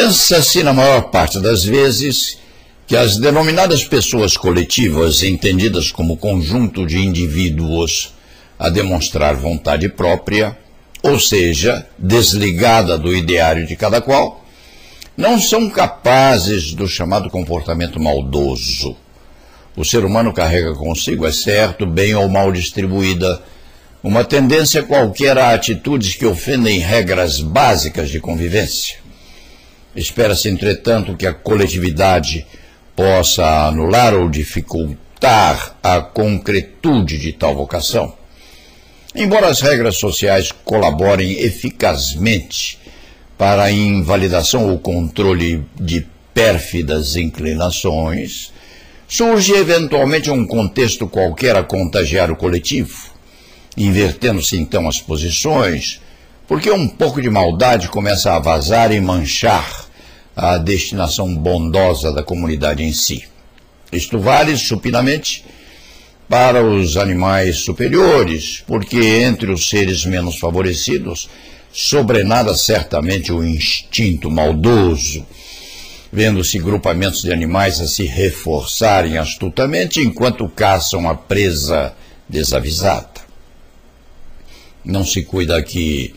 Pensa-se, na maior parte das vezes, que as denominadas pessoas coletivas, entendidas como conjunto de indivíduos a demonstrar vontade própria, ou seja, desligada do ideário de cada qual, não são capazes do chamado comportamento maldoso. O ser humano carrega consigo, é certo, bem ou mal distribuída, uma tendência qualquer a atitudes que ofendem regras básicas de convivência. Espera-se, entretanto, que a coletividade possa anular ou dificultar a concretude de tal vocação. Embora as regras sociais colaborem eficazmente para a invalidação ou controle de pérfidas inclinações, surge eventualmente um contexto qualquer a contagiar o coletivo, invertendo-se então as posições, porque um pouco de maldade começa a vazar e manchar a destinação bondosa da comunidade em si. Isto vale, supinamente, para os animais superiores, porque entre os seres menos favorecidos sobrenada certamente o instinto maldoso, vendo-se grupamentos de animais a se reforçarem astutamente enquanto caçam a presa desavisada. Não se cuida aqui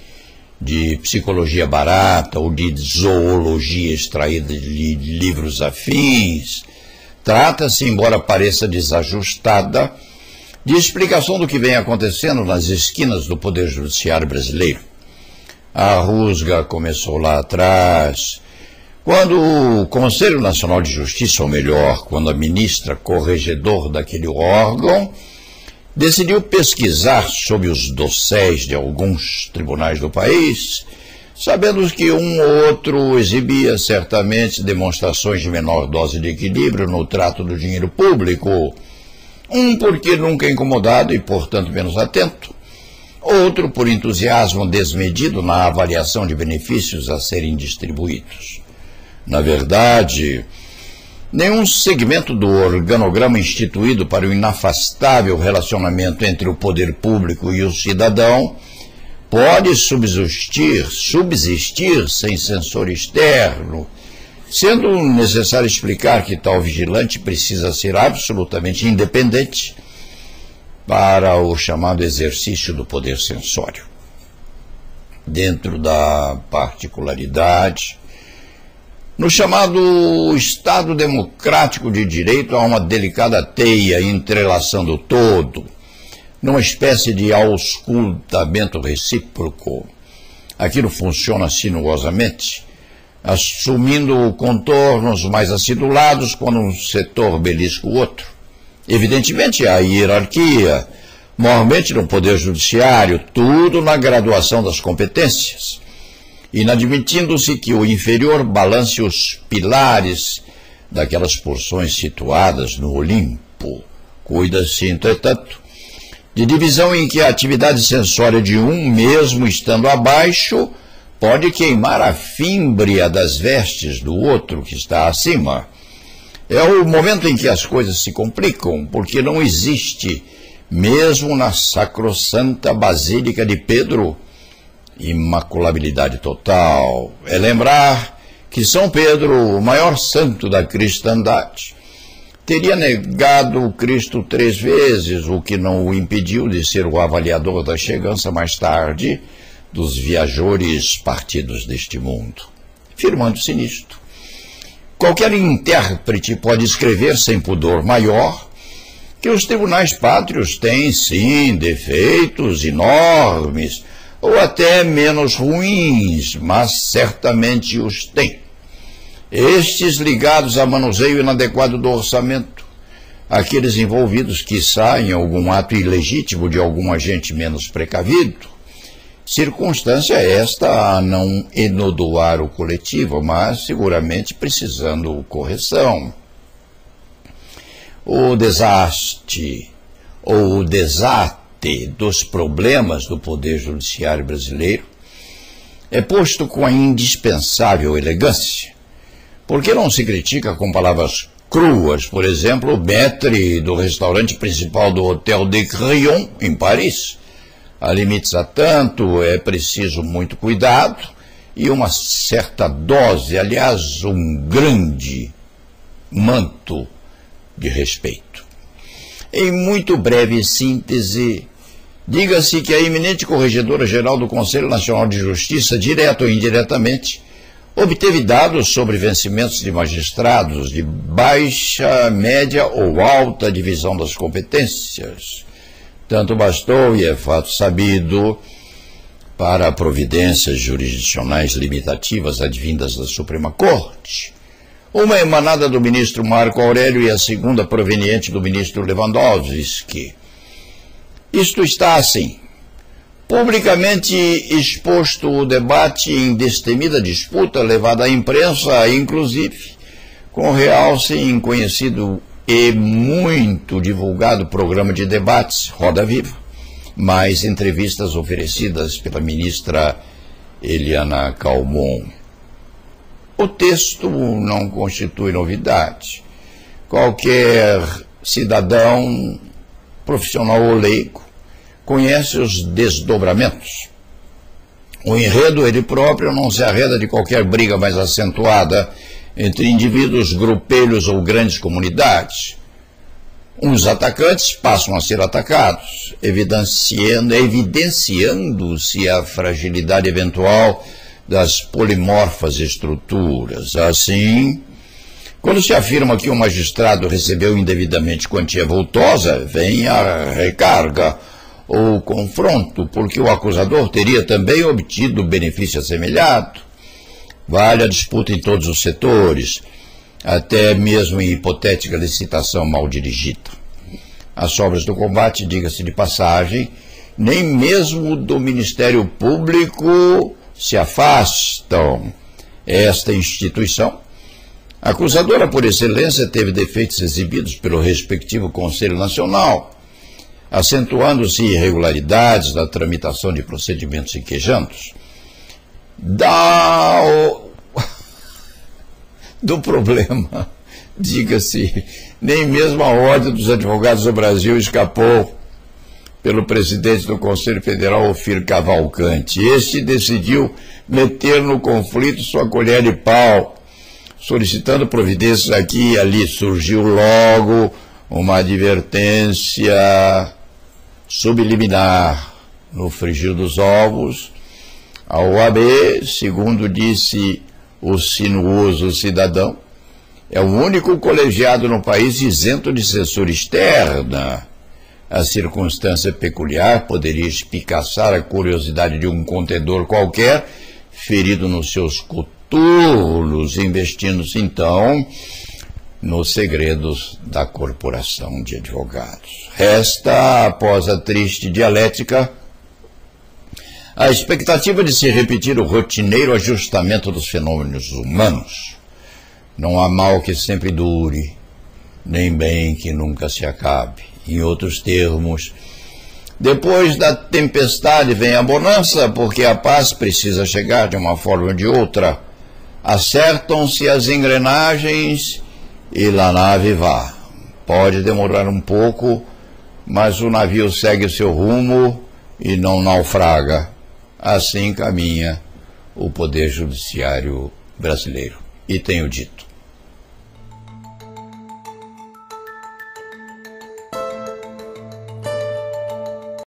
de psicologia barata ou de zoologia extraída de livros afins. Trata-se, embora pareça desajustada, de explicação do que vem acontecendo nas esquinas do Poder Judiciário brasileiro. A rusga começou lá atrás, quando o Conselho Nacional de Justiça, ou melhor, quando a ministra corregedor daquele órgão, decidiu pesquisar sobre os dosséis de alguns tribunais do país, sabendo que um ou outro exibia certamente demonstrações de menor dose de equilíbrio no trato do dinheiro público, um porque nunca incomodado e, portanto, menos atento, outro por entusiasmo desmedido na avaliação de benefícios a serem distribuídos. Na verdade, nenhum segmento do organograma instituído para o inafastável relacionamento entre o poder público e o cidadão pode subsistir sem censor externo, sendo necessário explicar que tal vigilante precisa ser absolutamente independente para o chamado exercício do poder censório. Dentro da particularidade, no chamado Estado Democrático de Direito, há uma delicada teia entrelaçando o todo, numa espécie de auscultamento recíproco. Aquilo funciona sinuosamente, assumindo contornos mais acidulados quando um setor belisca o outro. Evidentemente, há hierarquia, mormente no Poder Judiciário, tudo na graduação das competências, inadmitindo-se que o inferior balance os pilares daquelas porções situadas no Olimpo. Cuida-se, entretanto, de divisão em que a atividade sensória de um, mesmo estando abaixo, pode queimar a fímbria das vestes do outro que está acima. É o momento em que as coisas se complicam, porque não existe, mesmo na sacrossanta Basílica de Pedro, imaculabilidade total. É lembrar que São Pedro, o maior santo da cristandade, teria negado o Cristo 3 vezes, o que não o impediu de ser o avaliador da chegança mais tarde dos viajores partidos deste mundo. Firmando-se nisto, qualquer intérprete pode escrever sem pudor maior que os tribunais pátrios têm, sim, defeitos enormes, ou até menos ruins, mas certamente os têm. Estes ligados a manuseio inadequado do orçamento, aqueles envolvidos, quiçá, em algum ato ilegítimo de algum agente menos precavido, circunstância esta a não enodoar o coletivo, mas seguramente precisando correção. O desastre ou o desate dos problemas do Poder Judiciário brasileiro é posto com a indispensável elegância, porque não se critica com palavras cruas, por exemplo, o maître do restaurante principal do Hotel de Crillon, em Paris. Há limites a tanto, é preciso muito cuidado, e uma certa dose, aliás, um grande manto de respeito. Em muito breve síntese, diga-se que a eminente Corregedora-Geral do Conselho Nacional de Justiça, direto ou indiretamente, obteve dados sobre vencimentos de magistrados de baixa, média ou alta divisão das competências. Tanto bastou, e é fato sabido, para providências jurisdicionais limitativas advindas da Suprema Corte, uma emanada do ministro Marco Aurélio e a segunda proveniente do ministro Lewandowski. Isto está assim: publicamente exposto o debate em destemida disputa levada à imprensa, inclusive, com realce em conhecido e muito divulgado programa de debates, Roda Viva, mais entrevistas oferecidas pela ministra Eliana Calmon. O texto não constitui novidade. Qualquer cidadão, profissional ou leigo, conhece os desdobramentos. O enredo, ele próprio, não se arreda de qualquer briga mais acentuada entre indivíduos, grupelhos ou grandes comunidades. Uns atacantes passam a ser atacados, evidenciando-se a fragilidade eventual das polimorfas estruturas. Assim, quando se afirma que um magistrado recebeu indevidamente quantia vultosa, vem a recarga ou confronto, porque o acusador teria também obtido benefício assemelhado. Vale a disputa em todos os setores, até mesmo em hipotética licitação mal dirigida. As sobras do combate, diga-se de passagem, nem mesmo do Ministério Público se afastam. Esta instituição, acusadora por excelência, teve defeitos exibidos pelo respectivo Conselho Nacional, acentuando-se irregularidades na tramitação de procedimentos inquejantes. Do problema, diga-se, nem mesmo a Ordem dos Advogados do Brasil escapou pelo presidente do Conselho Federal, Ofir Cavalcante. Este decidiu meter no conflito sua colher de pau, solicitando providências aqui e ali. Surgiu logo uma advertência subliminar no frigir dos ovos. A OAB, segundo disse o sinuoso cidadão, é o único colegiado no país isento de censura externa. A circunstância peculiar poderia espicaçar a curiosidade de um contendor qualquer, ferido nos seus coturnos, investindo-se então nos segredos da corporação de advogados. Resta, após a triste dialética, a expectativa de se repetir o rotineiro ajustamento dos fenômenos humanos. Não há mal que sempre dure, nem bem que nunca se acabe. Em outros termos, depois da tempestade vem a bonança, porque a paz precisa chegar de uma forma ou de outra. Acertam-se as engrenagens e lá a nave vá. Pode demorar um pouco, mas o navio segue o seu rumo e não naufraga. Assim caminha o Poder Judiciário brasileiro. E tenho dito.